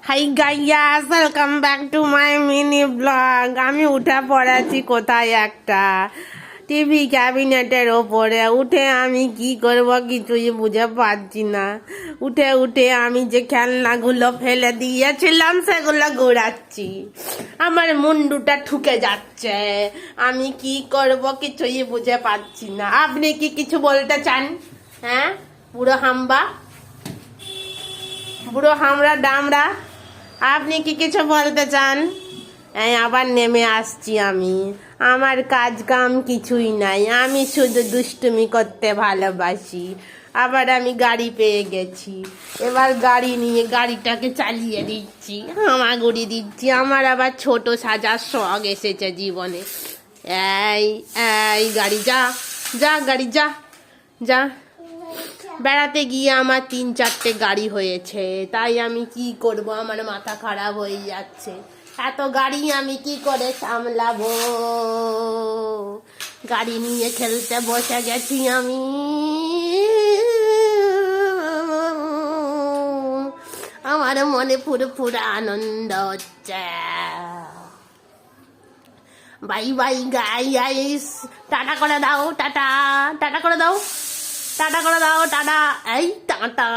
Hi guys, welcome back to my mini blog. আমি উঠে পড়েছি কোথায় একটা টিভি ক্যাবিনেটের ওপরে। উঠে আমি কি করব কিছুই বুঝে পাচ্ছি না। উঠে উঠে আমি যে খেলনাগুলো ফেলে দিয়েছিলাম সেগুলো ঘোরাচ্ছি। আমার মুন্ডুটা ঠুকে যাচ্ছে। আমি কি করব কিছুই বুঝে পাচ্ছি না। আপনি কি কিছু বলতে চান? হ্যাঁ, বুড়ো হামরা ডামরা, আপনি কি কিছু বলতে চান? আবার নেমে আসছি আমি। আমার কাজ কাম কিছুই নাই, আমি শুধু দুষ্টুমি করতে ভালোবাসি। আবার আমি গাড়ি পেয়ে গেছি, এবার গাড়ি নিয়ে গাড়িটাকে চালিয়ে দিচ্ছি, হামাগুড়ি দিচ্ছি। আমার আবার ছোট সাজার শখ এসেছে জীবনে। এই এই গাড়ি যা যা, গাড়ি যা যা। বেড়াতে গিয়ে আমার 3-4টে গাড়ি হয়েছে, তাই আমি কি করব, আমার মাথা খারাপ হয়ে যাচ্ছে। এত গাড়ি আমি কি করে সামলাবো? গাড়ি নিয়ে খেলতে বসে গেছি আমি। আমার মনে পুরো আনন্দ হচ্ছে। বাই বাই গাইস, টাটা করে দাও, টাটা টাটা করে দাও, টাটা করে দাও, টাটা। এই টাটা।